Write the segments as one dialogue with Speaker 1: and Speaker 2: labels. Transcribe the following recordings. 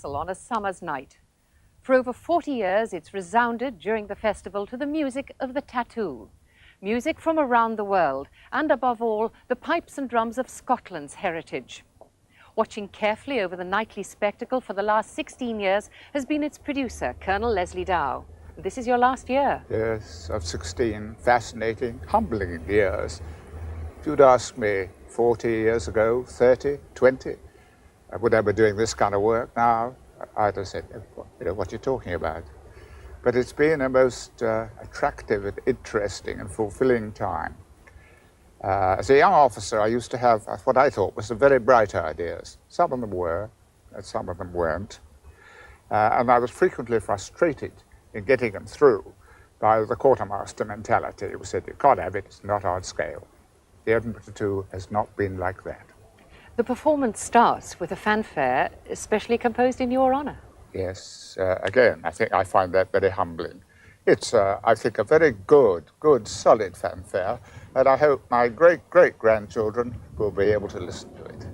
Speaker 1: Castle on a summer's night. For over 40 years, it's resounded during the festival to the music of the tattoo. Music from around the world, and above all, the pipes and drums of Scotland's heritage. Watching carefully over the nightly spectacle for the last 16 years has been its producer, Colonel Leslie Dow. This is your last year.
Speaker 2: Yes, of 16 fascinating, humbling years. If you'd asked me 40 years ago, 30, 20, would I be doing this kind of work now? I'd have said, what are you talking about? But it's been a most attractive and interesting and fulfilling time. As a young officer, I used to have what I thought was some very bright ideas. Some of them were, and some of them weren't. And I was frequently frustrated in getting them through by the quartermaster mentality, who said, you can't have it, it's not on scale. The Edinburgh Tattoo has not been like that.
Speaker 1: The performance starts with a fanfare, especially composed in your honour.
Speaker 2: Yes, again, I find that very humbling. It's, I think, a very good, solid fanfare, and I hope my great-great-grandchildren will be able to listen to it.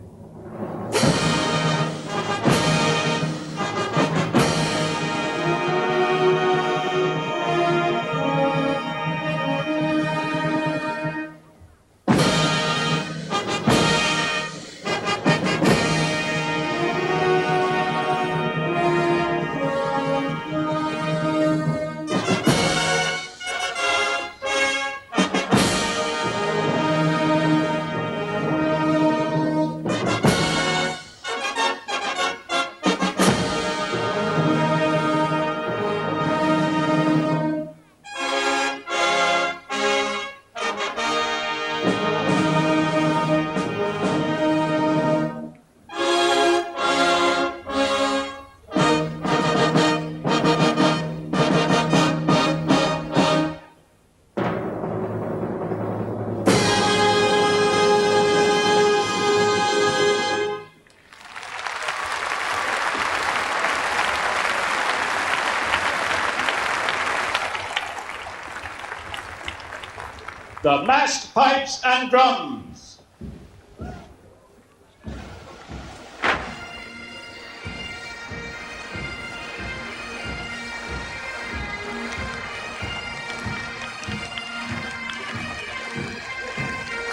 Speaker 3: The massed pipes and drums.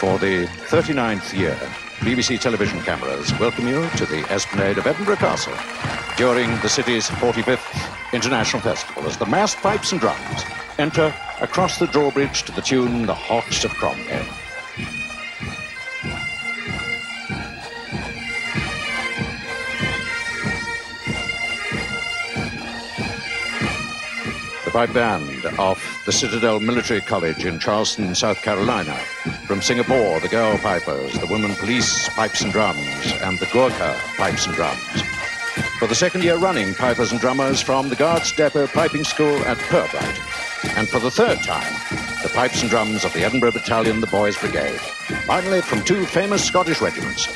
Speaker 4: For the 39th year, BBC television cameras welcome you to the Esplanade of Edinburgh Castle during the city's 45th International Festival as the massed pipes and drums enter across the drawbridge to the tune The Hawks of Cromwell. The pipe band of the Citadel Military College in Charleston, South Carolina. From Singapore, the Girl Pipers, the Women Police Pipes and Drums, and the Gurkha Pipes and Drums. For the second year running, pipers and drummers from the Guards Depot Piping School at Purbright. And for the third time, the pipes and drums of the Edinburgh Battalion, the Boys Brigade. Finally, from two famous Scottish regiments,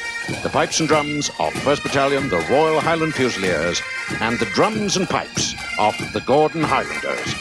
Speaker 4: the pipes and drums of 1st Battalion, the Royal Highland Fusiliers, and the drums and pipes of the Gordon Highlanders.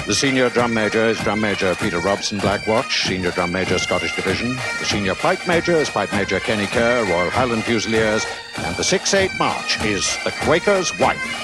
Speaker 4: The senior drum major is Drum Major Peter Robson, Black Watch, Senior Drum Major, Scottish Division. The senior pipe major is Pipe Major Kenny Kerr, Royal Highland Fusiliers. And the 6/8 march is the Quaker's Wife.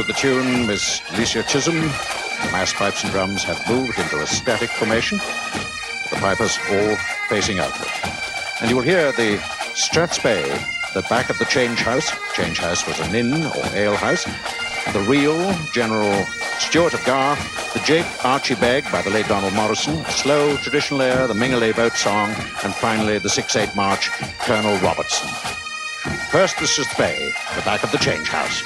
Speaker 4: to the tune Miss Alicia Chisholm, the massed pipes and drums have moved into a static formation, the pipers all facing outward. And you will hear the strathspey, the back of the change house. Change house was an inn or ale house. The reel, General Stewart of Garth, the jig, Archie Begg by the late Donald Morrison, a slow traditional air, the Mingalay Boat Song, and finally the 6/8 March, Colonel Robertson. First, the strathspey, the back of the change house.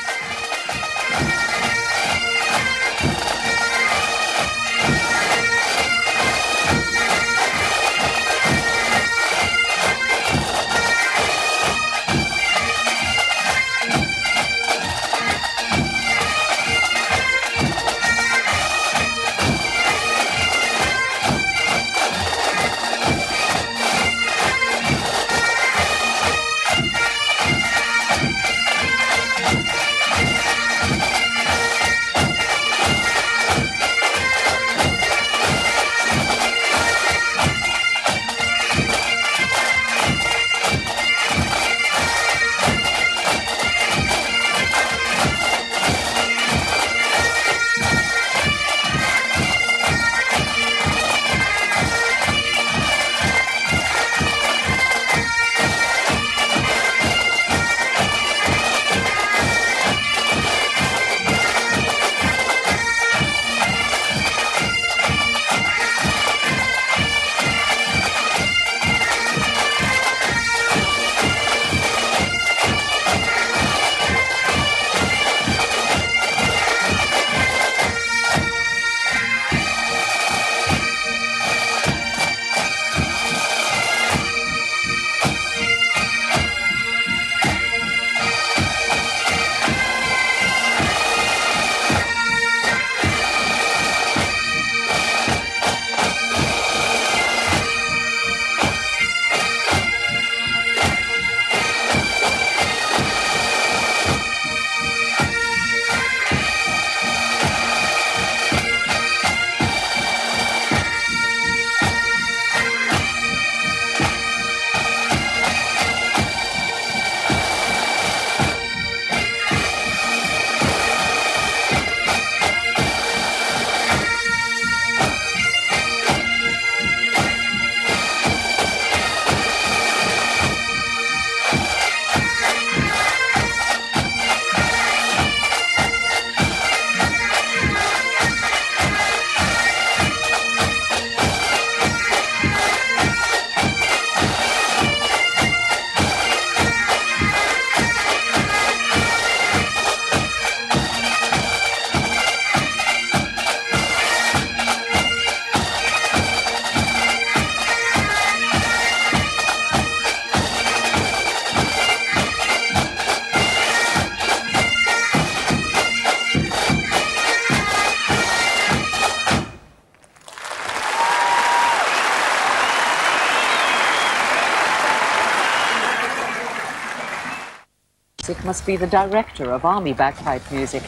Speaker 1: It must be the director of Army bagpipe music,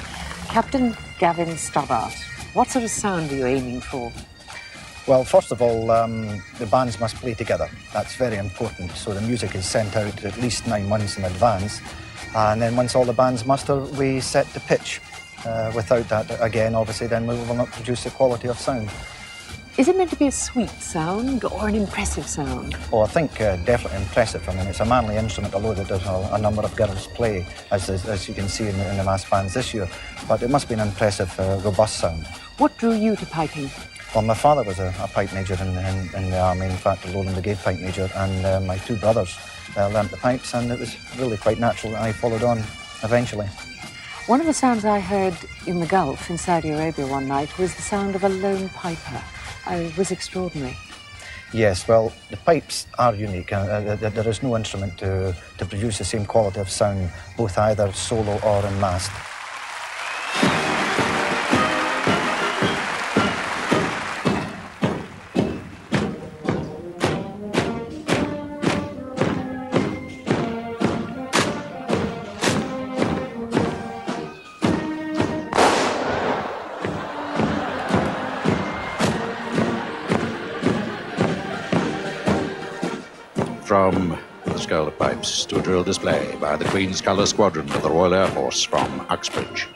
Speaker 1: Captain Gavin Stobbart. What sort of sound are you aiming for?
Speaker 5: Well, first of all, the bands must play together. That's very important. So the music is sent out at least 9 months in advance. And then once all the bands muster, we set the pitch. Without that, again, obviously, then we will not produce the quality of sound.
Speaker 1: Is it meant to be a sweet sound or an impressive sound?
Speaker 5: Oh, I think definitely impressive. I mean, it's a manly instrument, although there's a number of girls play, as you can see in the mass bands this year. But it must be an impressive, robust sound.
Speaker 1: What drew you to piping?
Speaker 5: Well, my father was a pipe major in the army, in fact, a Lowland Brigade pipe major, and my two brothers learnt the pipes, and it was really quite natural that I followed on eventually.
Speaker 1: One of the sounds I heard in the Gulf in Saudi Arabia one night was the sound of a lone piper. It was extraordinary.
Speaker 5: Yes, well, the pipes are unique. There is no instrument to produce the same quality of sound, both either solo or in massed.
Speaker 4: From the Scarlet Pipes to a drill display by the Queen's Colour Squadron of the Royal Air Force from Uxbridge.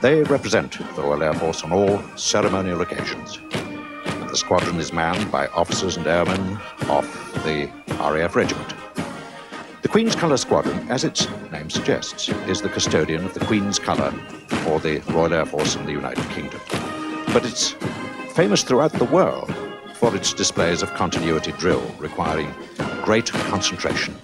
Speaker 4: They represent the Royal Air Force on all ceremonial occasions. The squadron is manned by officers and airmen of the RAF regiment. The Queen's Colour Squadron, as its name suggests, is the custodian of the Queen's Colour for the Royal Air Force in the United Kingdom. But it's famous throughout the world for its displays of continuity drill requiring great concentration.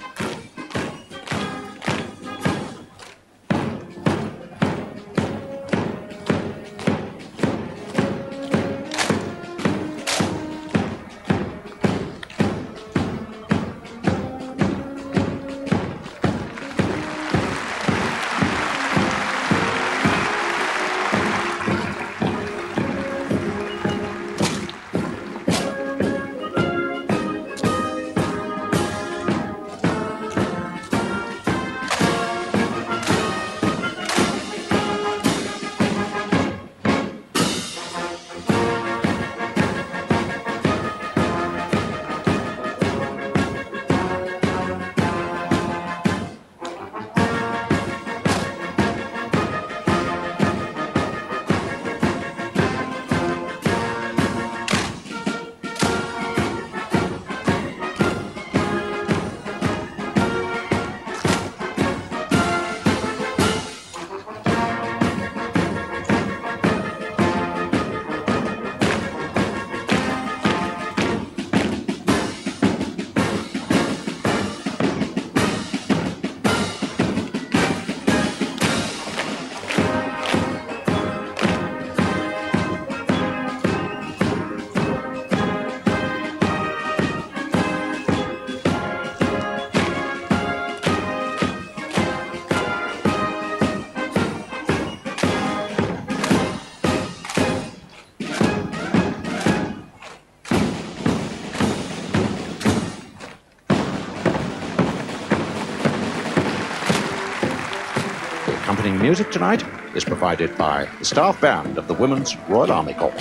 Speaker 4: Accompanying music tonight is provided by the staff band of the Women's Royal Army Corps.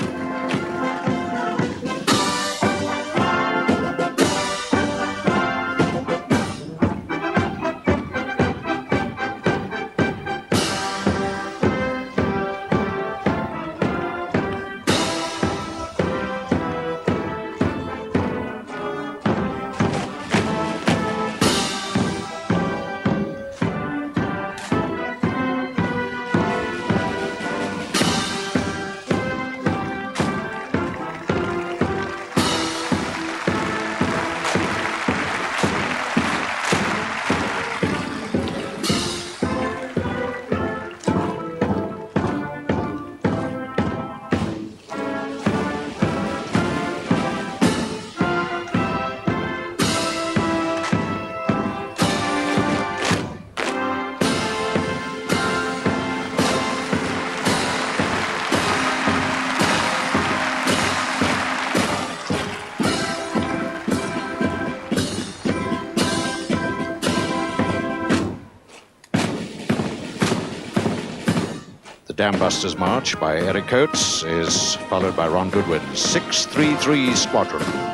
Speaker 4: Dam Busters March by Eric Coates is followed by Ron Goodwin's 633 Squadron.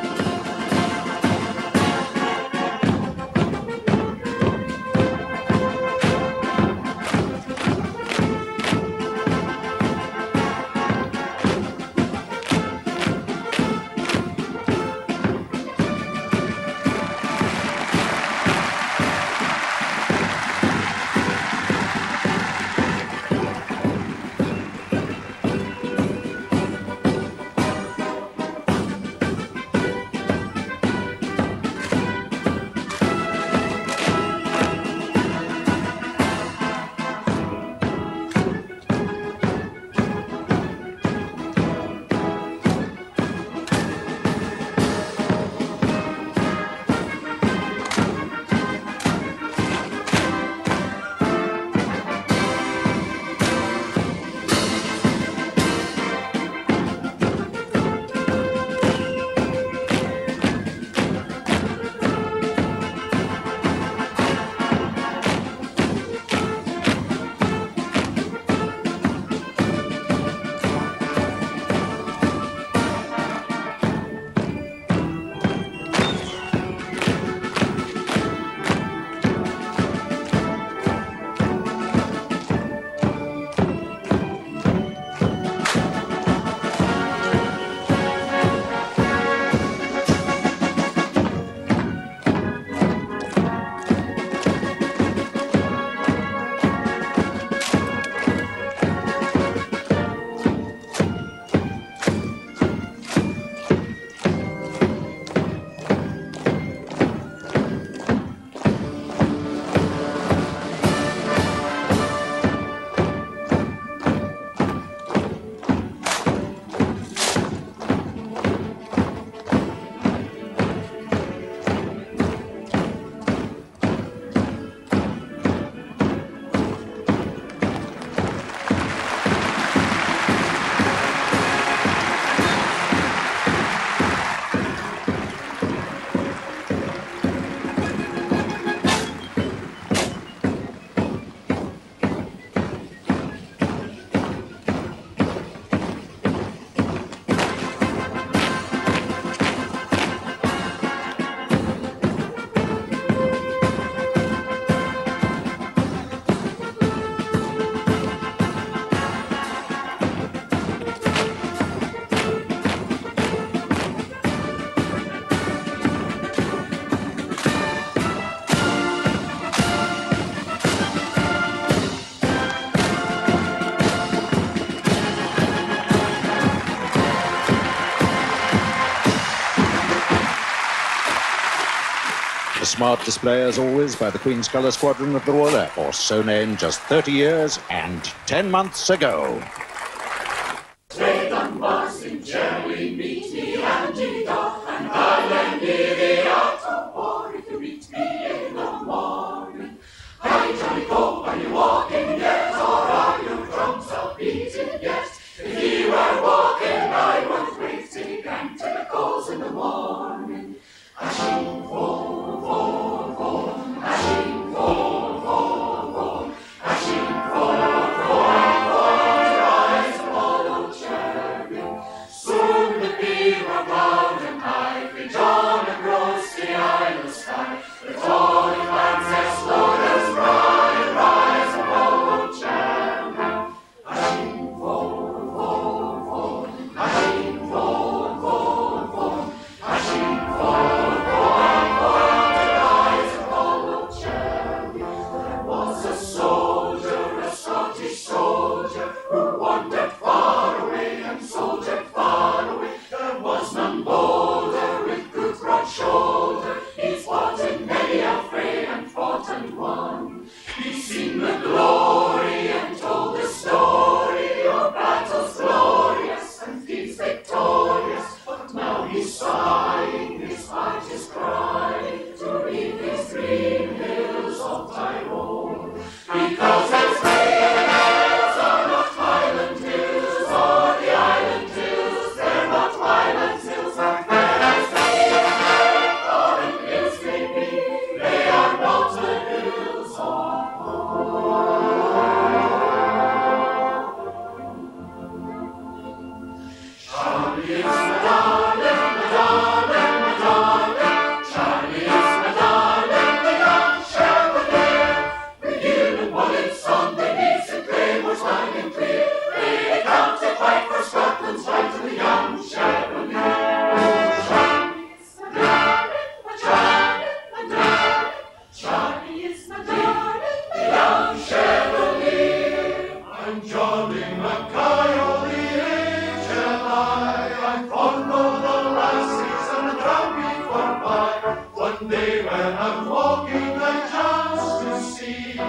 Speaker 4: smart display, as always, by the Queen's Colour Squadron of the Royal Air Force, so named just 30 years and 10 months ago.
Speaker 6: Trade and Marsin, Jerry, meet me, Andy, and I'll lend me the art of war if you meet me in the morning. Hi, Johnny, go, are you walking yet, or are you drums of beating yet? If he were walking, I would waiting and till it goes in the morning. Ashing, fall, fall, fall, ashing, fall, fall, fall, ashing, fall, fall, fall, rise and follow cherry. Soon the beam of loud and high, the dawn and rose the island sky. The tawny bands as slow as bright, rise and follow cherry. Ashing, fall, fall, fall, ashing, fall, fall, fall, ashing, fall, fall, fall, rise and follow cherry. There was a soldier, a Scottish soldier, who wandered far away and soldiered far away. There was none bolder with good broad shoulder. He's fought in many a fray and fought and won. He's seen the glory and told the story of battles glorious and deeds victorious. But now he's sighing, his heart is crying to leave his green hills of Tyrone. Because his green hills are not Highland hills, or the island hills, they're not Highland hills. Whereas the foreign hills may be, they are not the hills of Charlie is my darling, my darling, my darling. Charlie is my darling, the young chevalier. The yearling bullets on the heaths and claymores long and clear. They come to fight for Scotland's right to the young chevalier. Oh, Charlie is my darling, my darling, my darling. Charlie is my darling, the young chevalier. I'm Johnny Mackay, all the age and I follow the lassies and the drum before by. One day when I'm walking, I chance to see a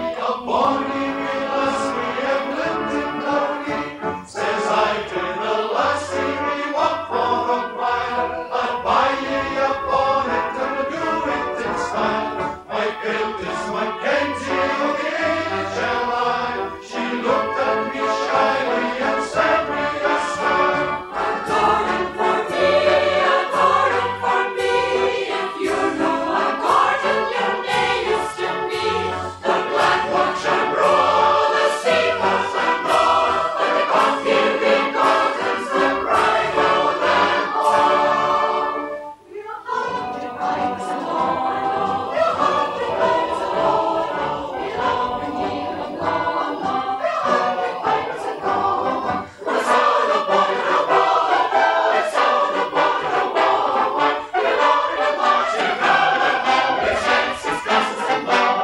Speaker 6: bonny wee lassie a glinting downy. Says I to the lassie, we walk for a while. I'll buy ye a bonnet and we'll do it in style. My build is Mackenzie of the age and I. She looked at me shyly and said with a smile, "Adoring for me, adoring for me. If you know a garden, your name is to me. The black watch and roll, the steeples and roll, but the coffee big gardens, the bright old and all. We'll have to pipes and all, we'll have to pipes and all, we'll have to keep and go and go, we'll have to pipes and go. It's all about the war, it's all about the war. We'll have to march together, with chances, glasses and more.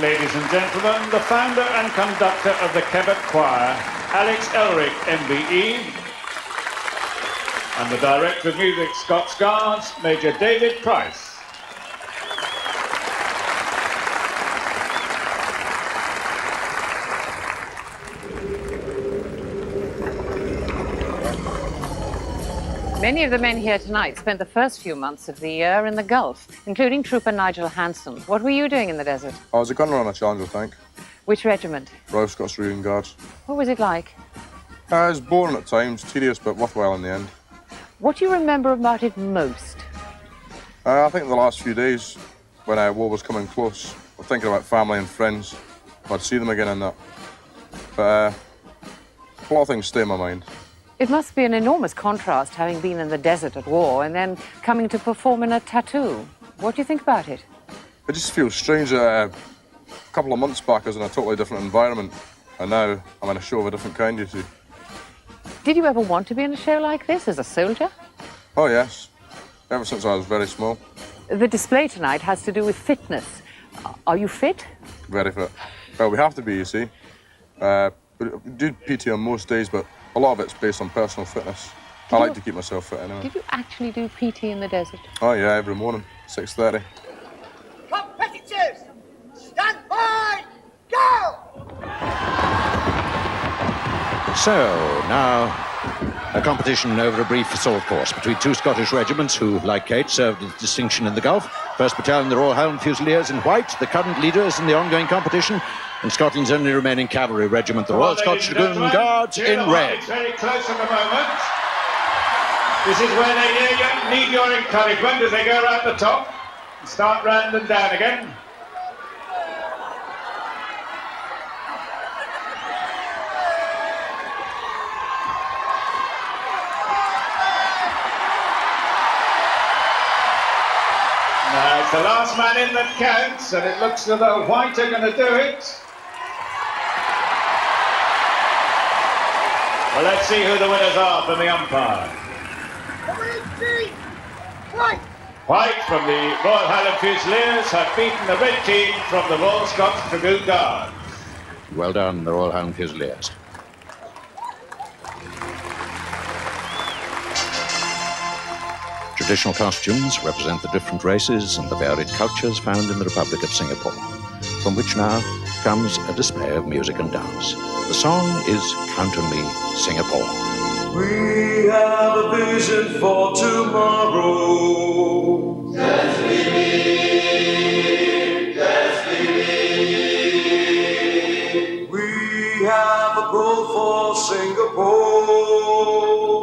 Speaker 3: Ladies and gentlemen, the founder and conductor of the Kevock Choir, Alex Elric, MBE, and the director of music, Scots Guards, Major David Price.
Speaker 1: Many of the men here tonight spent the first few months of the year in the Gulf, including Trooper Nigel Hanson. What were you doing in the desert?
Speaker 7: I was a gunner on a Challenger tank,
Speaker 1: Which regiment?
Speaker 7: Royal Scots Marine Guards.
Speaker 1: What was it like?
Speaker 7: It was boring at times, tedious but worthwhile in the end.
Speaker 1: What do you remember about it most?
Speaker 7: I think the last few days, when war was coming close, I was thinking about family and friends. I'd see them again and that. But a lot of things stay in my mind.
Speaker 1: It must be an enormous contrast having been in the desert at war and then coming to perform in a tattoo. What do you think about it?
Speaker 7: It just feels strange. A couple of months back I was in a totally different environment, and now I'm in a show of a different kind, you see.
Speaker 1: Did you ever want to be in a show like this as a soldier?
Speaker 7: Oh, yes. Ever since I was very small.
Speaker 1: The display tonight has to do with fitness. Are you fit?
Speaker 7: Very fit. Well, we have to be, you see. We do PT on most days, but a lot of it's based on personal fitness. I like to keep myself fit anyway.
Speaker 1: Did you actually do PT in the desert?
Speaker 7: Oh, yeah, every morning, 6:30.
Speaker 6: Competitors, stand by, go!
Speaker 4: So, now, a competition over a brief assault course between two Scottish regiments who, like Kate, served with distinction in the Gulf. 1st Battalion, the Royal Highland Fusiliers in white, the current leaders in the ongoing competition, and Scotland's only remaining cavalry regiment, the Royal Scottish Dragoon Guards, in red.
Speaker 3: It's very close at the moment. This is where they need your encouragement as they go around the top and start round and down again. Now it's the last man in that counts, and it looks as though white are going to do it. Well, let's see who the winners are from the umpire.
Speaker 6: White!
Speaker 3: White from the Royal Highland Fusiliers have beaten the red team from the Royal Scots Dragoon Guards.
Speaker 4: Well done, the Royal Highland Fusiliers. Traditional costumes represent the different races and the varied cultures found in the Republic of Singapore, from which now comes a display of music and dance. The song is Hauntingly, Singapore.
Speaker 8: We have a vision for tomorrow.
Speaker 6: Just believe, just believe.
Speaker 8: We have a goal for Singapore.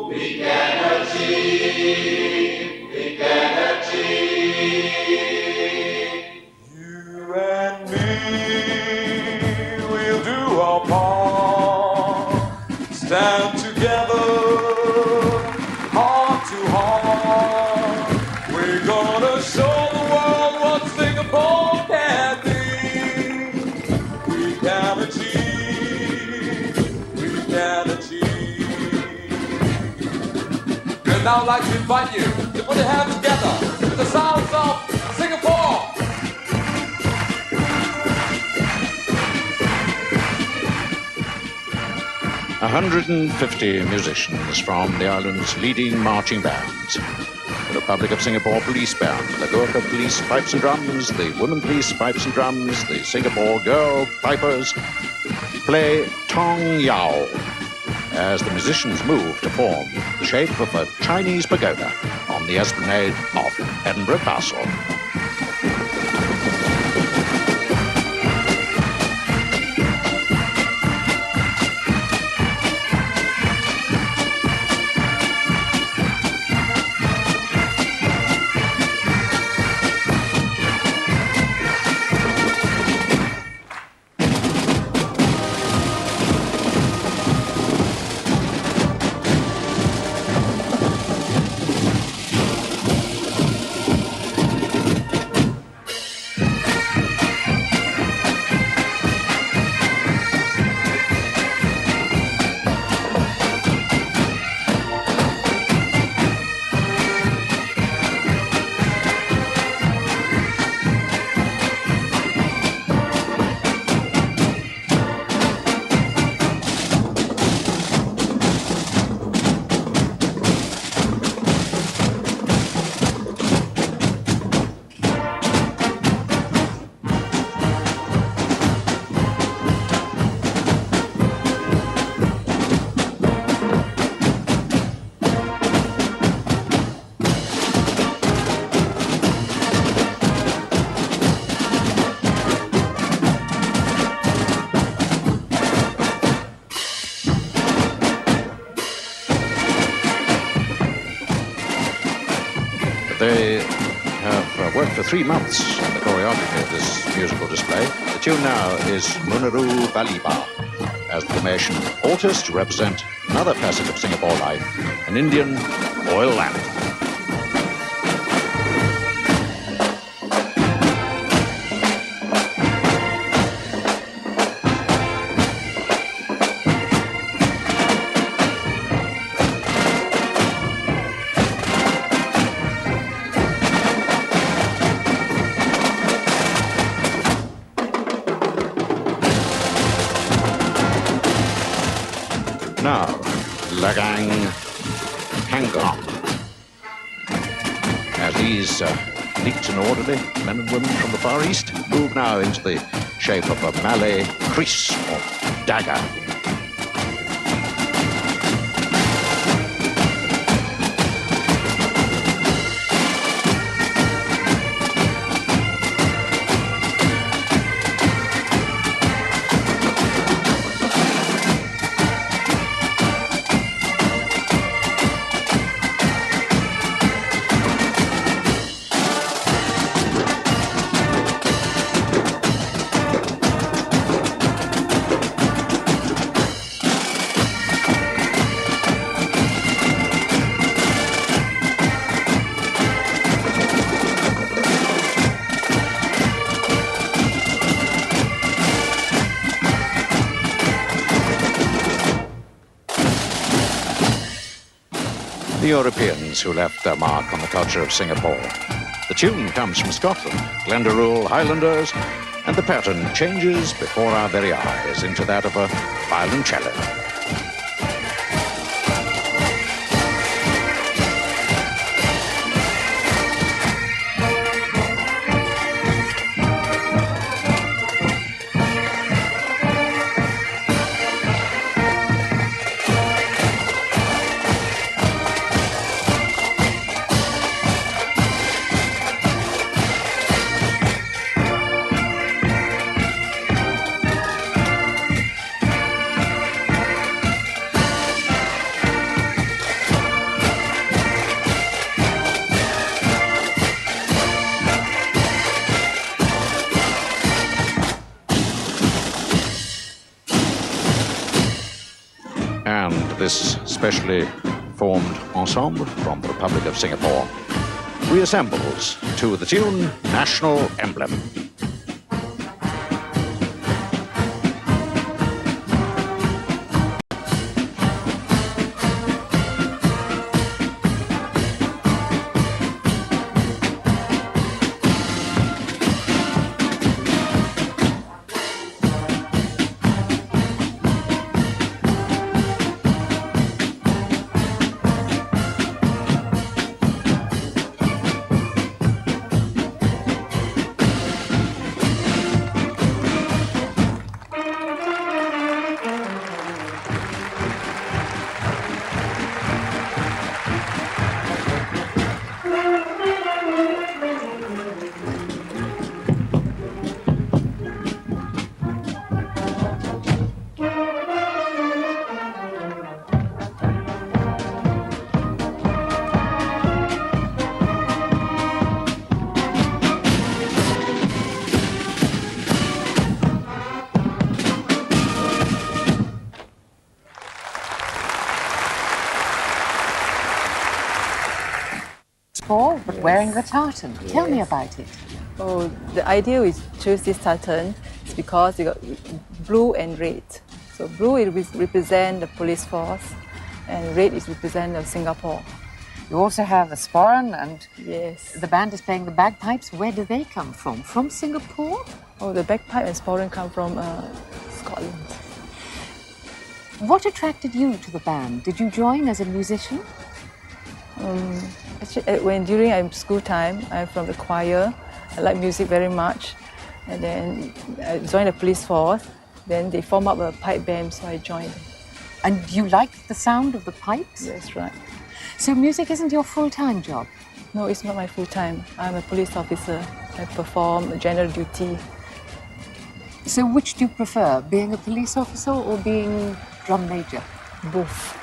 Speaker 6: We can achieve, we can achieve.
Speaker 8: You and me, we'll do our part. Stand together, heart to heart. We're gonna show the world what Singapore can be. We can achieve, we can achieve. And now I'd like to invite you to put your hands together with the sounds of Singapore.
Speaker 4: 150 musicians from the island's leading marching bands. The Republic of Singapore Police Band, the Gurkha Police Pipes and Drums, the Women Police Pipes and Drums, the Singapore Girl Pipers play Tong Yao as the musicians move to form the shape of a Chinese pagoda on the Esplanade of Edinburgh Castle. They have worked for 3 months on the choreography of this musical display. The tune now is Munaru Baliba, as the formation alters to represent another facet of Singapore life, an Indian oil lamp. Now, Lagang Hangong. As these neat and orderly men and women from the Far East move now into the shape of a Malay crease or dagger. The Europeans who left their mark on the culture of Singapore. The tune comes from Scotland, Glendaruel Highlanders, and the pattern changes before our very eyes into that of a violoncello. This specially formed ensemble from the Republic of Singapore reassembles to the tune National Emblem.
Speaker 1: But wearing the tartan. Tell me about it.
Speaker 9: Oh, the idea we choose this tartan is because you got blue and red. So blue it represent the police force, and red is represent of Singapore.
Speaker 1: You also have the sporran, and
Speaker 9: yes,
Speaker 1: the band is playing the bagpipes. Where do they come from? From Singapore?
Speaker 9: Oh, the bagpipe and sporran come from Scotland.
Speaker 1: What attracted you to the band? Did you join as a musician?
Speaker 9: Actually, during school time, I'm from the choir. I like music very much. And then I joined the police force. Then they formed up a pipe band, so I joined.
Speaker 1: And you liked the sound of the pipes?
Speaker 9: Yes, right.
Speaker 1: So music isn't your full-time job?
Speaker 9: No, it's not my full-time. I'm a police officer. I perform general duty.
Speaker 1: So which do you prefer, being a police officer or being drum major?
Speaker 9: Both.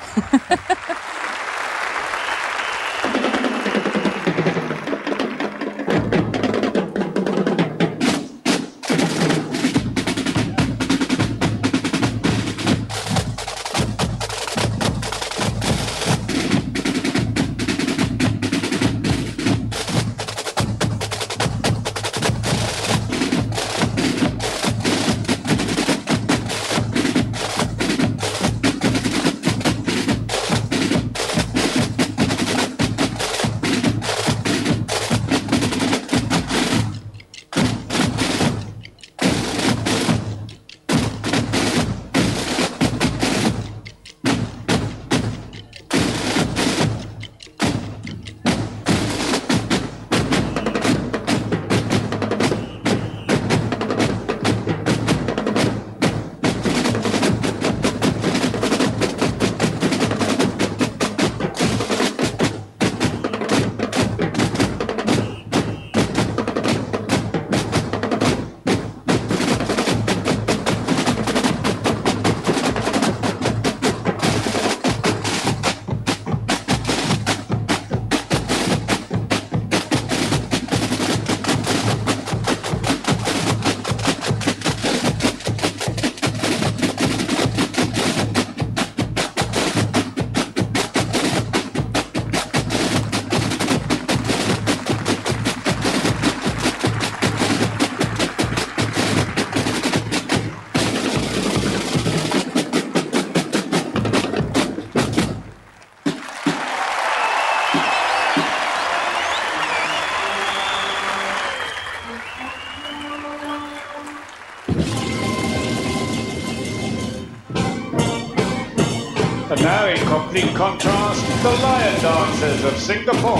Speaker 3: And now, in complete contrast, the lion dancers of Singapore.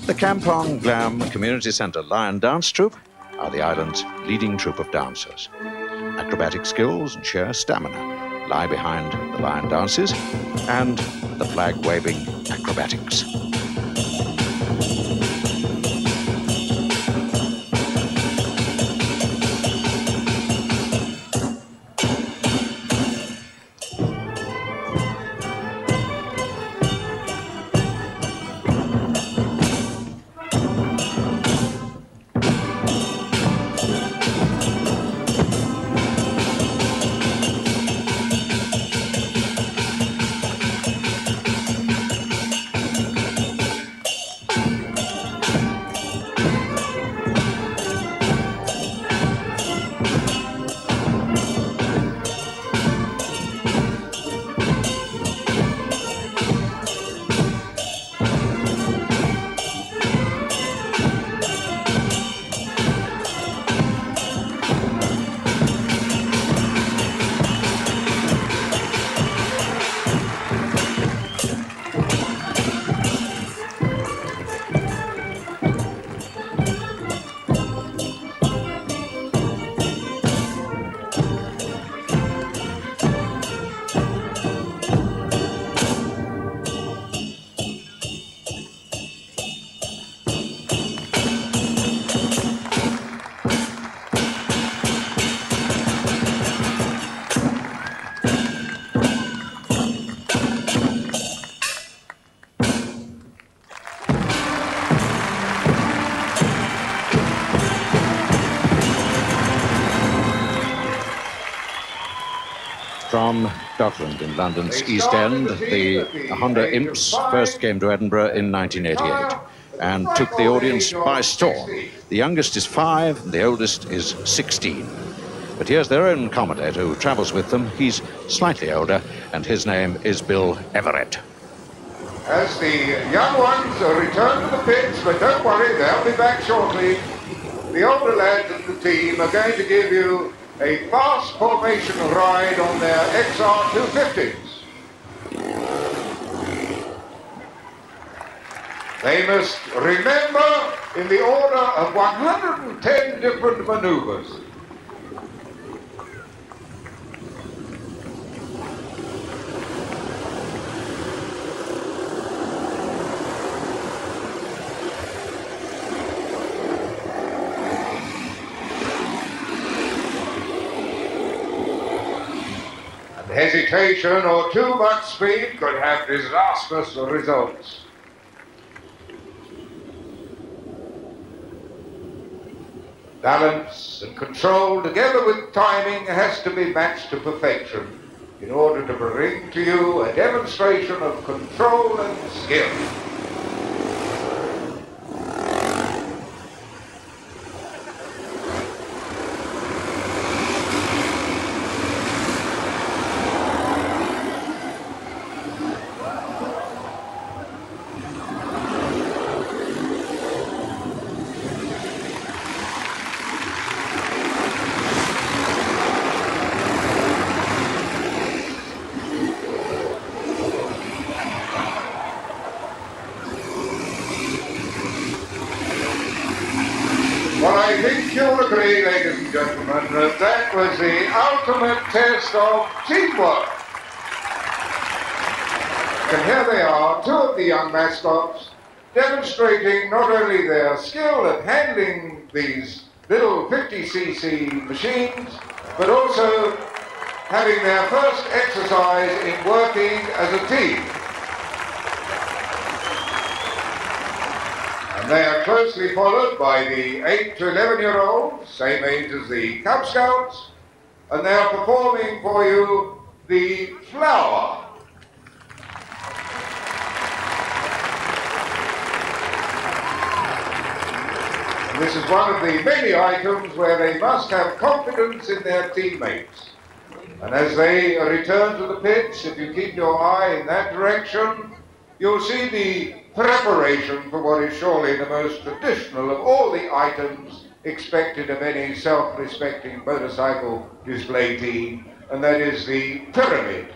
Speaker 4: The Kampong Glam Community Centre Lion Dance Troupe are the island's leading troupe of dancers. Acrobatic skills and sheer stamina lie behind the lion dances and the flag-waving acrobatics. From Dockland in London's East End, the Honda Imps first came to Edinburgh in 1988 and took the audience by storm. The youngest is 5, and the oldest is 16. But here's their own commentator who travels with them. He's slightly older, and his name is Bill Everett.
Speaker 10: As the young ones return to the pits, but don't worry, they'll be back shortly. The older lads of the team are going to give you a fast formation ride on their XR250s. They must remember in the order of 110 different maneuvers. Hesitation or too much speed could have disastrous results. Balance and control, together with timing, has to be matched to perfection in order to bring to you a demonstration of control and skill. I think you'll agree, ladies and gentlemen, that that was the ultimate test of teamwork. And here they are, 2 of the young mascots, demonstrating not only their skill at handling these little 50cc machines, but also having their first exercise in working as a team. And they are closely followed by the 8 to 11-year-olds, same age as the Cub Scouts, and they are performing for you the flower. And this is one of the many items where they must have confidence in their teammates. And as they return to the pits, if you keep your eye in that direction, you'll see the preparation for what is surely the most traditional of all the items expected of any self-respecting motorcycle display team, and that is the pyramid.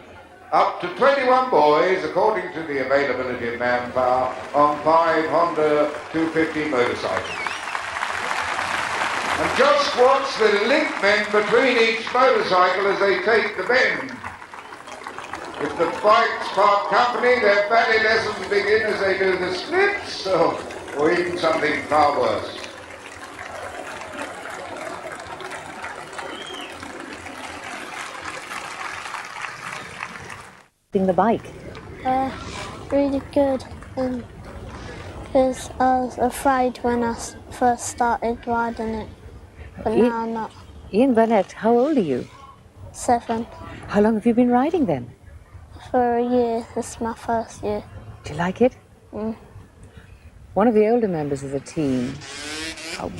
Speaker 10: up to 21 boys, according to the availability of manpower, on 5 Honda 250 motorcycles. And just watch the linkmen between each motorcycle as they take the bend. If the bikes part company, their ballet lessons begin as they do the splits, or even something far worse.
Speaker 1: The bike?
Speaker 11: Really good, because I was afraid when I first started riding it, but now I'm not.
Speaker 1: Ian Burnett, how old are you?
Speaker 11: 7.
Speaker 1: How long have you been riding then?
Speaker 11: For a year. This is my first year.
Speaker 1: Do you like it? One of the older members of the team.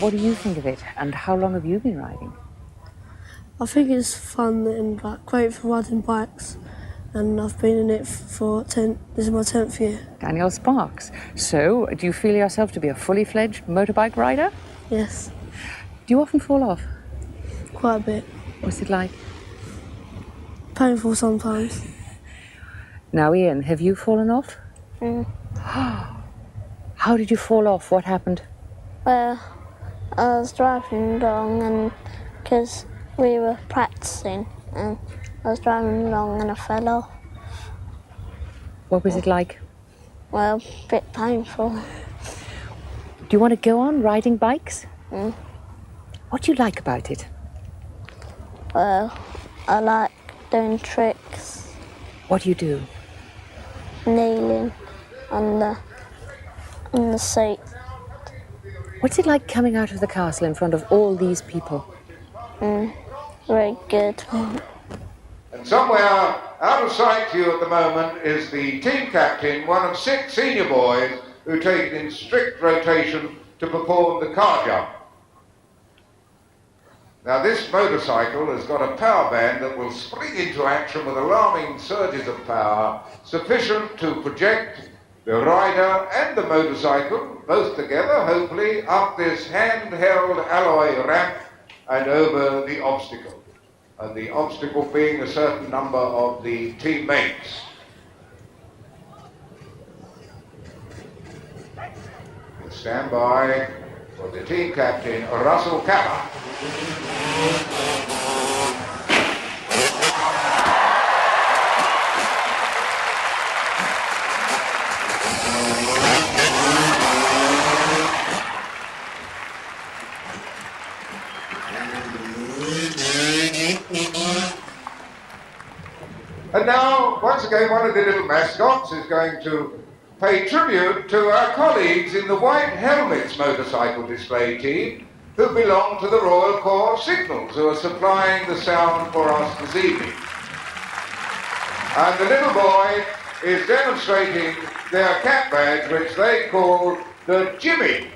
Speaker 1: What do you think of it, and how long have you been riding?
Speaker 12: I think it's fun and great for riding bikes, and I've been in it for this is my 10th year.
Speaker 1: Daniel Sparks. So, do you feel yourself to be a fully fledged motorbike rider?
Speaker 12: Yes.
Speaker 1: Do you often fall off?
Speaker 12: Quite a bit.
Speaker 1: What's it like?
Speaker 12: Painful sometimes.
Speaker 1: Now, Ian, have you fallen off? How did you fall off? What happened?
Speaker 11: Well, I was driving along, and because we were practicing, and I was driving along and I fell off.
Speaker 1: What was it like?
Speaker 11: Well, a bit painful.
Speaker 1: Do you want to go on riding bikes? What do you like about it?
Speaker 11: Well, I like doing tricks.
Speaker 1: What do you do?
Speaker 11: Kneeling on the seat.
Speaker 1: What's it like coming out of the castle in front of all these people?
Speaker 11: Very good.
Speaker 10: And somewhere out of sight to you at the moment is the team captain, one of 6 senior boys who take in strict rotation to perform the car jump. Now this motorcycle has got a power band that will spring into action with alarming surges of power sufficient to project the rider and the motorcycle, both together, hopefully, up this handheld alloy ramp and over the obstacle. And the obstacle being a certain number of the teammates. Stand by for the team captain, Russell Kappa. And now, once again, one of the little mascots is going to pay tribute to our colleagues in the White Helmets motorcycle display team who belong to the Royal Corps Signals, who are supplying the sound for us this evening. And the little boy is demonstrating their cap badge, which they call the Jimmy.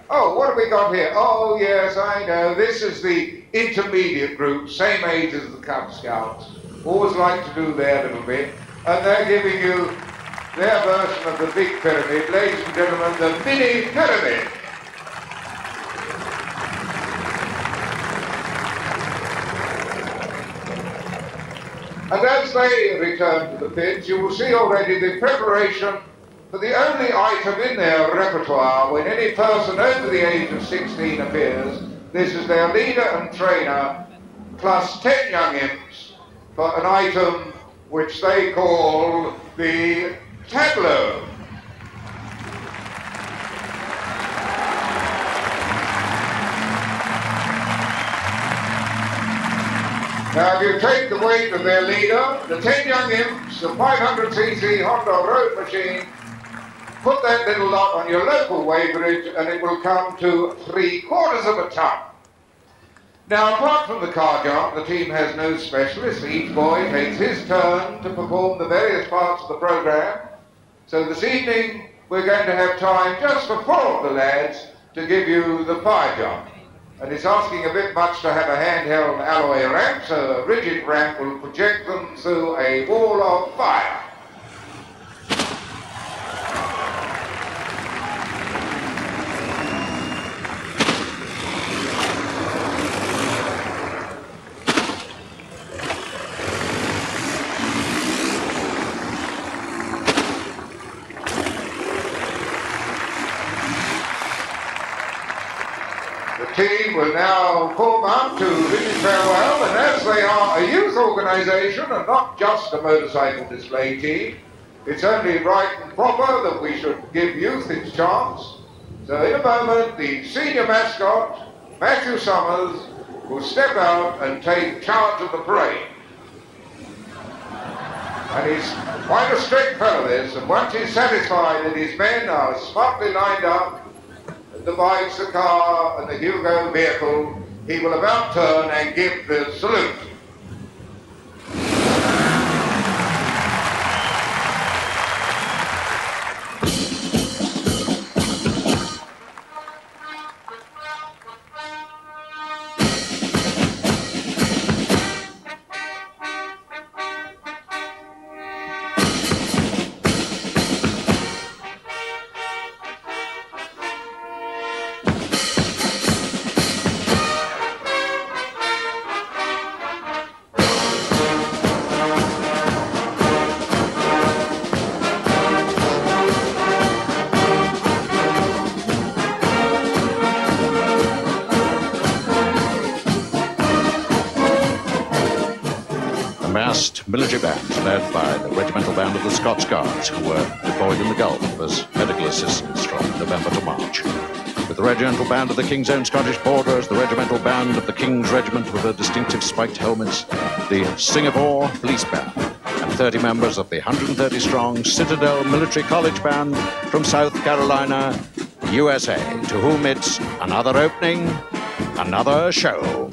Speaker 10: Oh, what have we got here? Oh, yes, I know. This is the intermediate group, same age as the Cub Scouts. Always like to do their little bit. And they're giving you their version of the big pyramid. Ladies and gentlemen, the mini pyramid. And as they return to the pits, you will see already the preparation for the only item in their repertoire when any person over the age of 16 appears. This is their leader and trainer, plus 10 young imps, for an item which they call the tableau. Now, if you take the weight of their leader, the 10 young imps, the 500cc Honda road machine, put that little lot on your local weighbridge and it will come to 3/4 of a ton. Now, apart from the car jump, the team has no specialists. Each boy takes his turn to perform the various parts of the program. So this evening, we're going to have time just for 4 of the lads to give you the fire jump. And it's asking a bit much to have a handheld alloy ramp, so a rigid ramp will project them through a wall of fire. team will now form up to bid you farewell, and as they are a youth organisation and not just a motorcycle display team, it's only right and proper that we should give youth its chance. So in a moment, the senior mascot, Matthew Summers, will step out and take charge of the parade. And he's quite a strict fellow, this, and once he's satisfied that his men are smartly lined up, the bikes, the car, and the Hugo vehicle, he will about turn and give the salute.
Speaker 4: Military bands led by the regimental band of the Scots Guards, who were deployed in the Gulf as medical assistants from November to March. With the regimental band of the King's Own Scottish Borders, the regimental band of the King's Regiment with their distinctive spiked helmets, the Singapore Police Band, and 30 members of the 130-strong Citadel Military College Band from South Carolina, USA, to whom it's another opening, another show.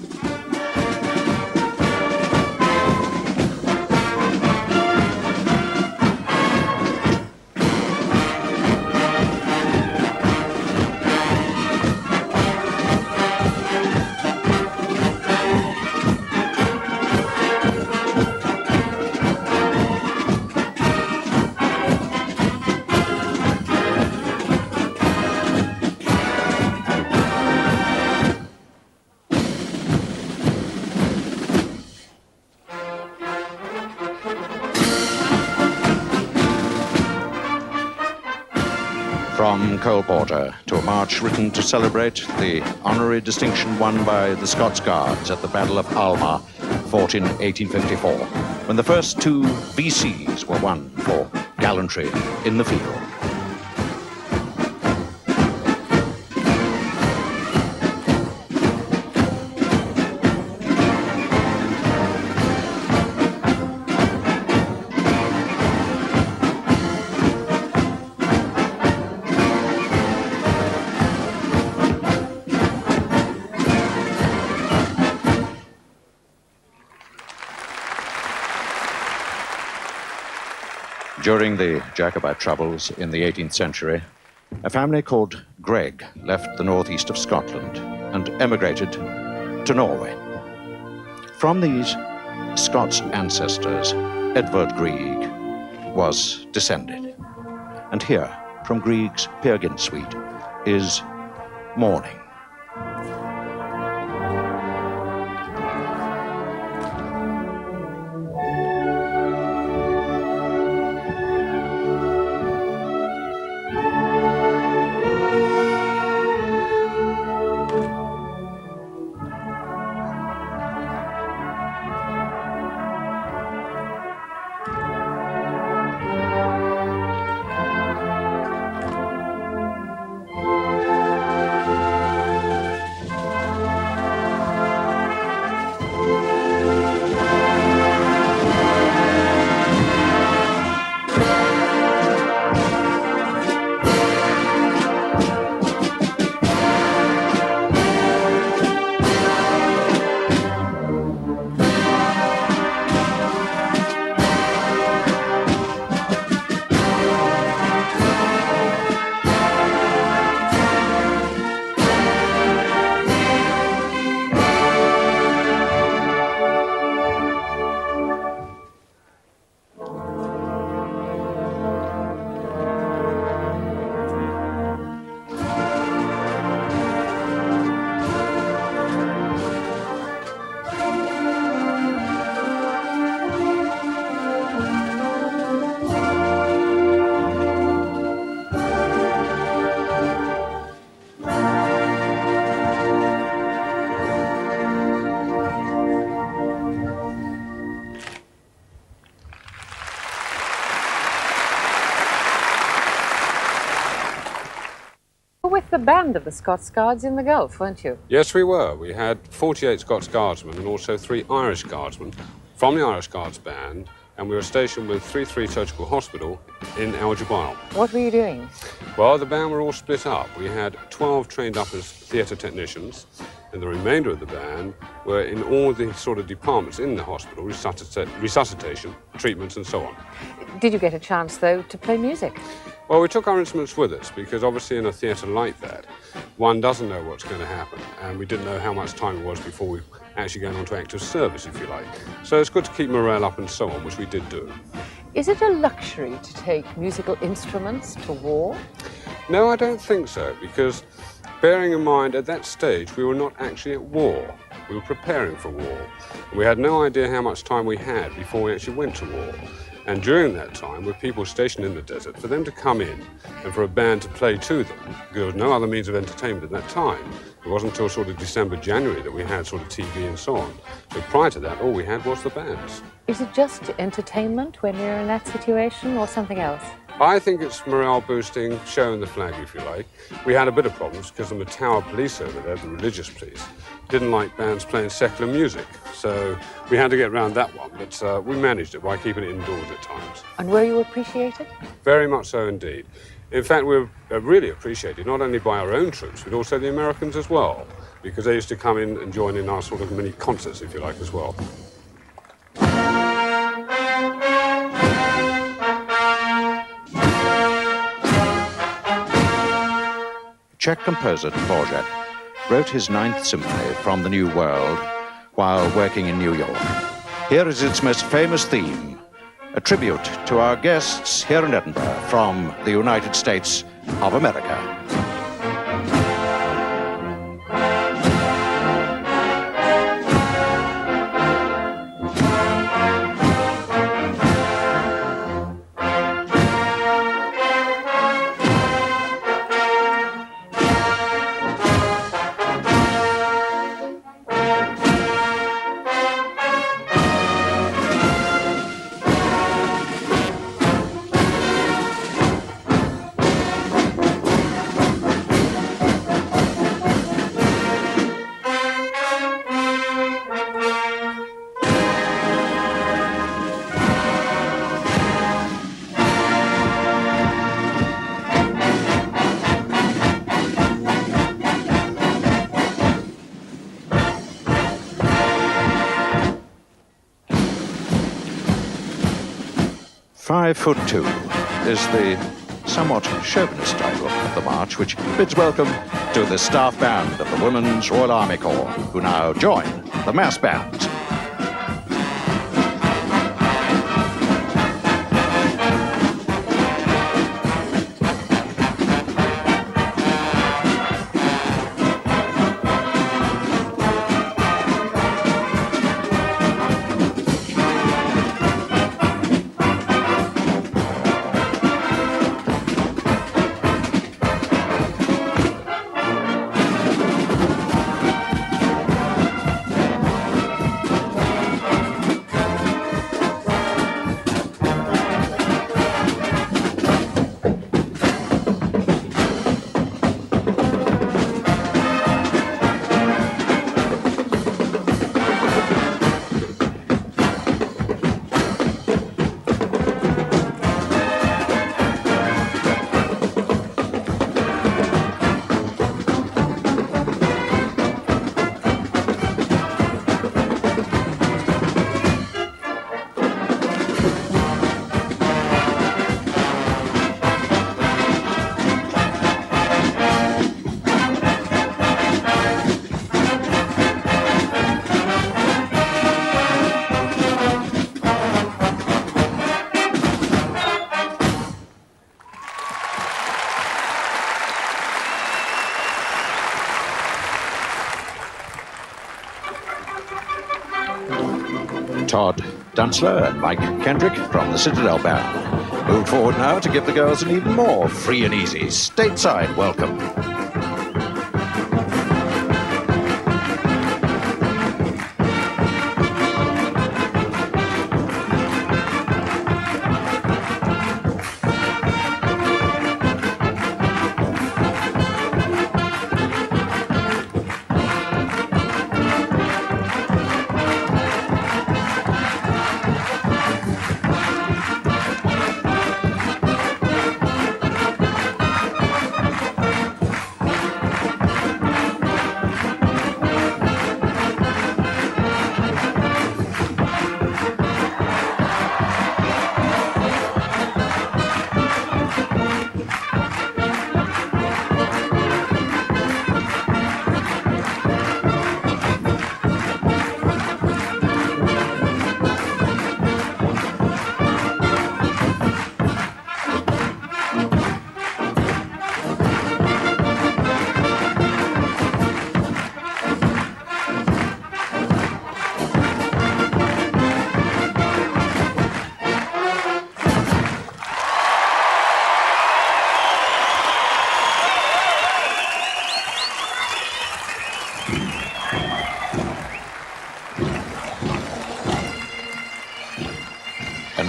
Speaker 4: From Cole Porter to a march written to celebrate the honorary distinction won by the Scots Guards at the Battle of Alma, fought in 1854, when the first two VCs were won for gallantry in the field. During the Jacobite troubles in the 18th century, a family called Gregg left the northeast of Scotland and emigrated to Norway. From these Scots ancestors, Edvard Grieg was descended. And here, from Grieg's Peer Gynt suite, is Morning.
Speaker 1: with the band of the Scots Guards in the Gulf, weren't you?
Speaker 13: Yes, we were. We had 48 Scots Guardsmen and also 3 Irish Guardsmen from the Irish Guards band, and we were stationed with 3-3 Surgical Hospital in Auld.
Speaker 1: What were you doing?
Speaker 13: Well, the band were all split up. We had 12 trained up as theatre technicians, and the remainder of the band were in all the sort of departments in the hospital, resuscitation, treatments, and so on.
Speaker 1: Did you get a chance, though, to play music?
Speaker 13: Well, we took our instruments with us because obviously in a theatre like that, one doesn't know what's going to happen, and we didn't know how much time it was before we actually going on to active service, if you like. So it's good to keep morale up and so on, which we did do.
Speaker 1: Is it a luxury to take musical instruments to war?
Speaker 13: No, I don't think so, because bearing in mind at that stage we were not actually at war. We were preparing for war. We had no idea how much time we had before we actually went to war. And during that time, with people stationed in the desert, for them to come in and for a band to play to them, because there was no other means of entertainment at that time. It wasn't until sort of December, January that we had sort of TV and so on. So prior to that, all we had was the bands.
Speaker 1: Is it just entertainment when you're in that situation, or something else?
Speaker 13: I think it's morale boosting, showing the flag, if you like. We had a bit of problems because the Tower police over there, the religious police, didn't like bands playing secular music. So we had to get around that one, but we managed it by keeping it indoors at times.
Speaker 1: And were you appreciated?
Speaker 13: Very much so indeed. In fact, we were really appreciated, not only by our own troops, but also the Americans as well, because they used to come in and join in our sort of mini concerts, if you like, as well.
Speaker 4: Czech composer Dvorak wrote his 9th symphony from the New World while working in New York. Here is its most famous theme, a tribute to our guests here in Edinburgh from the United States of America. "5'2" is the somewhat chauvinist title of the march, which bids welcome to the staff band of the Women's Royal Army Corps, who now join the mass band. Todd Dunsler and Mike Kendrick from the Citadel Band moved forward now to give the girls an even more free and easy stateside welcome.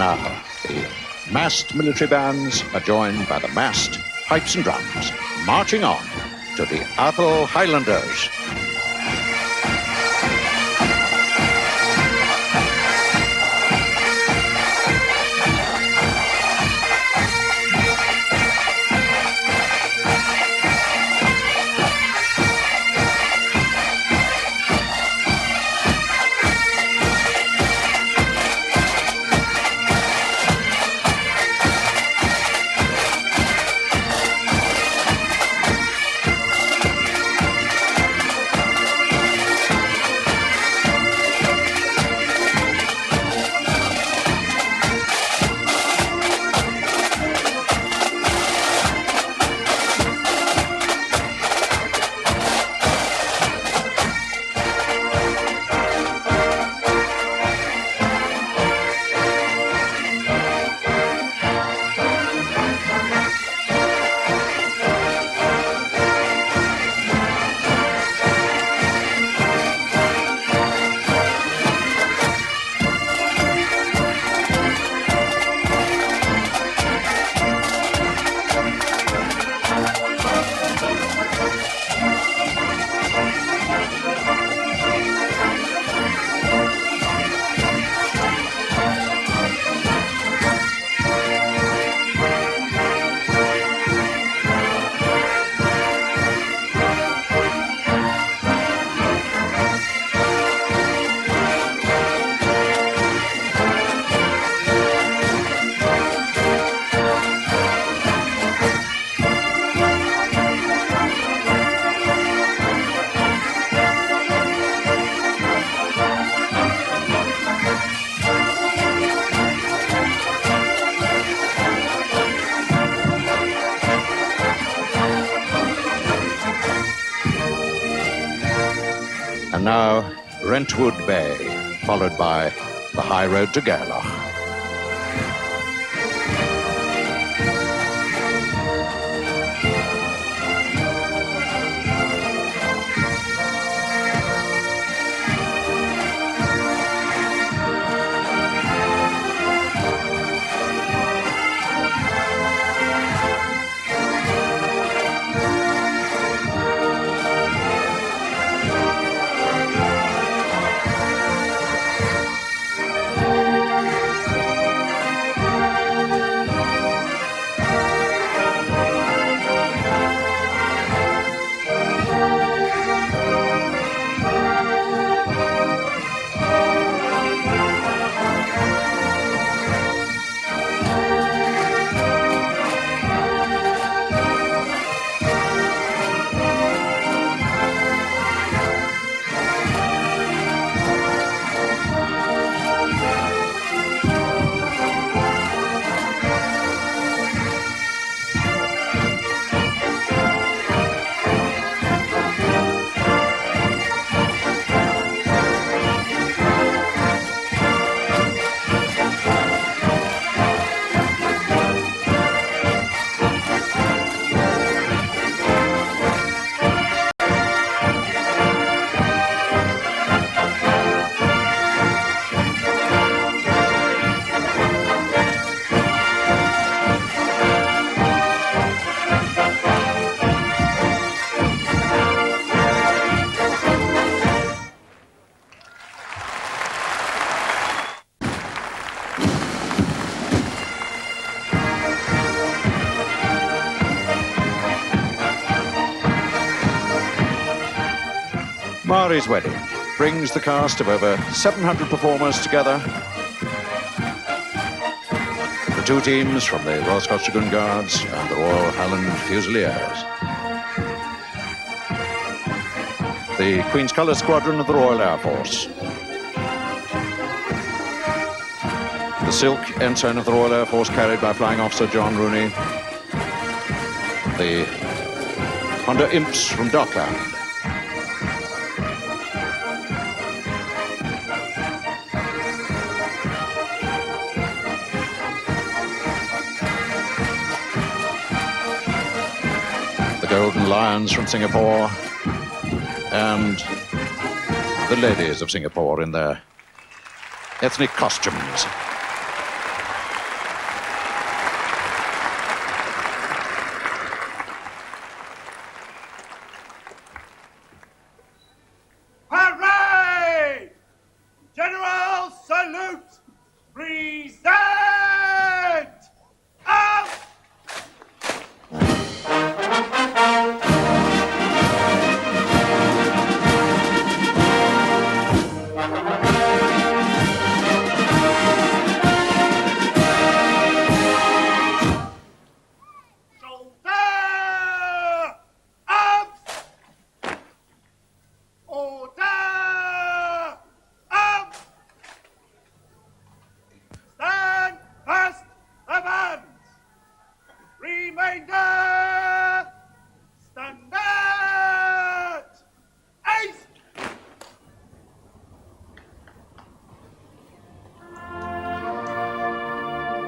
Speaker 4: now, the massed military bands are joined by the massed pipes and drums, marching on to the Athol Highlanders. And now, Rentwood Bay, followed by the high road to Gairloch. Mari's Wedding brings the cast of over 700 performers together. The two teams from the Royal Scots Dragoon Guards and the Royal Highland Fusiliers. The Queen's Colours Squadron of the Royal Air Force. The silk ensign of the Royal Air Force carried by Flying Officer John Rooney. The Honda Imps from Dockland. Golden Lions from Singapore, and the ladies of Singapore in their ethnic costumes.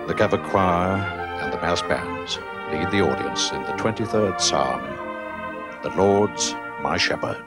Speaker 4: The Kevock Choir and the mass bands lead the audience in the 23rd Psalm, "The Lord's my Shepherd."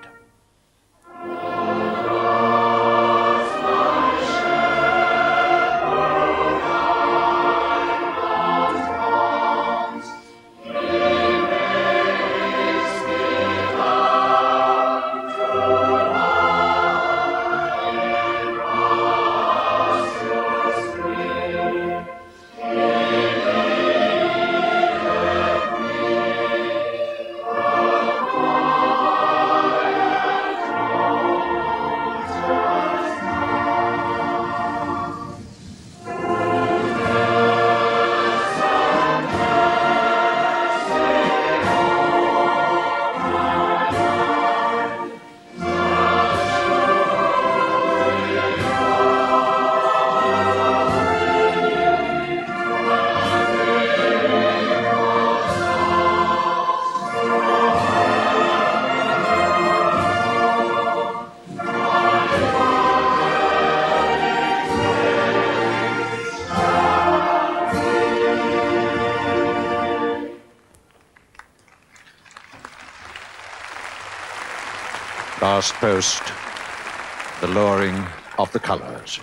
Speaker 4: Last post, the lowering of the colours.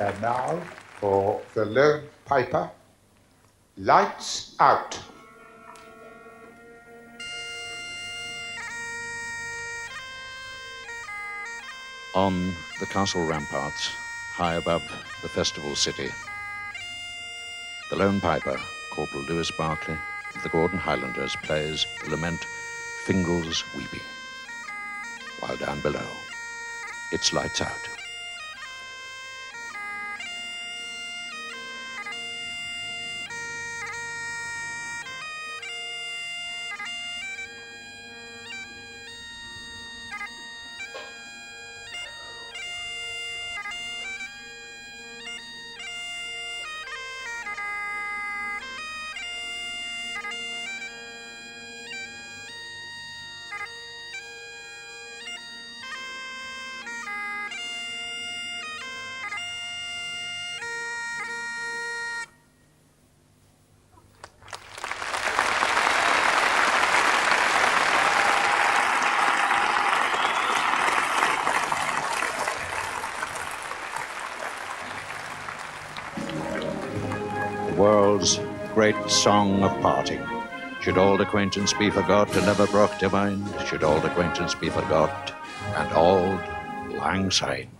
Speaker 2: And now for the lone piper, Lights Out.
Speaker 4: On the castle ramparts, high above the festival city, the lone piper, Corporal Lewis Berkeley, of the Gordon Highlanders, plays the lament Fingal's Weeping, while down below, it's lights out. World's great song of parting. Should old acquaintance be forgot and never brought to mind? Should old acquaintance be forgot and Auld lang syne?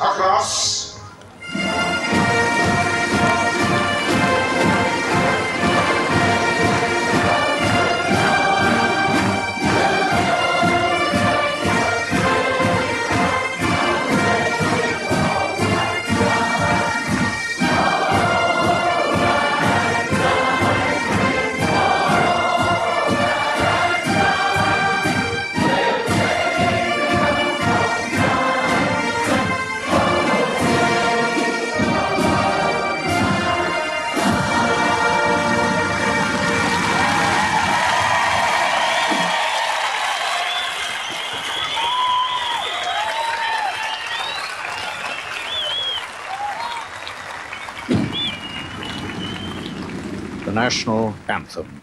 Speaker 10: across.
Speaker 4: The national anthem.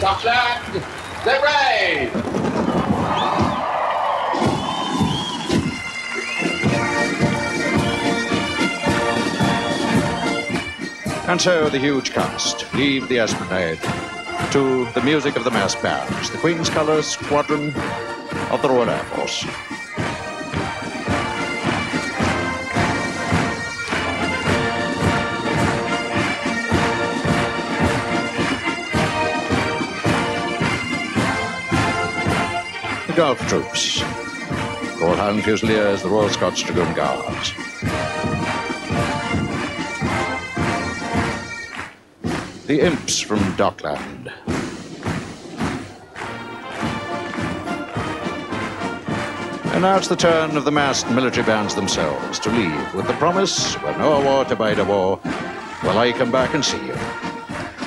Speaker 8: Scotland, the brave!
Speaker 4: And so the huge cast leave the Esplanade to the music of the mass bands, the Queen's Colours Squadron of the Royal Air Force. The Gulf Troops, Royal Highland Fusiliers, the Royal Scots Dragoon Guards. The Imps from Dockland. And now it's the turn of the massed military bands themselves to leave with the promise, we're no war to bide a war, will I come back and see you.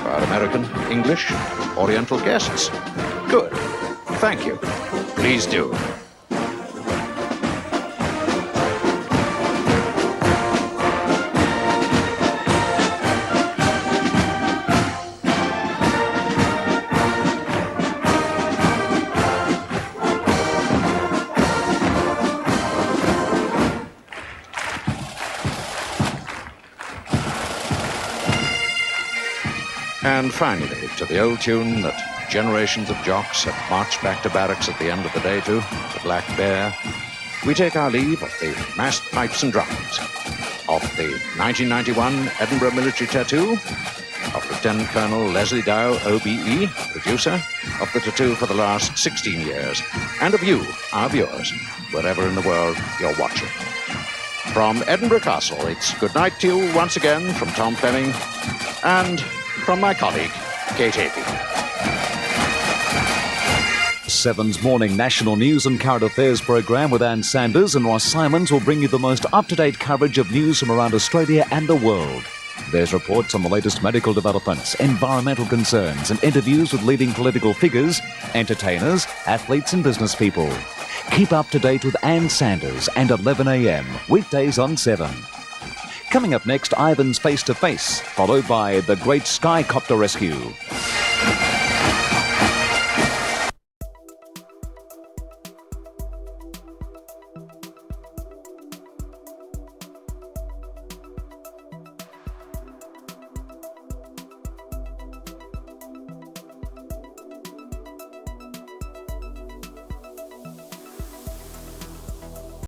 Speaker 4: Our American, English, Oriental guests. Good. Thank you. Please do. And finally, to the old tune that generations of jocks have marched back to barracks at the end of the day to, the Black Bear, we take our leave of the massed pipes and drums, of the 1991 Edinburgh Military Tattoo, of Lieutenant Colonel Leslie Dow, OBE, producer of the tattoo for the last 16 years, and of you, our viewers, wherever in the world you're watching. From Edinburgh Castle, it's good night to you once again from Tom Fleming and from my colleague, Kate Apey.
Speaker 14: 7's morning national news and current affairs programme with Ann Sanders and Ross Simons will bring you the most up-to-date coverage of news from around Australia and the world. There's reports on the latest medical developments, environmental concerns and interviews with leading political figures, entertainers, athletes and business people. Keep up to date with Ann Sanders and 11 a.m, weekdays on 7. Coming up next, Ivan's Face to Face, followed by The Great Skycopter Rescue.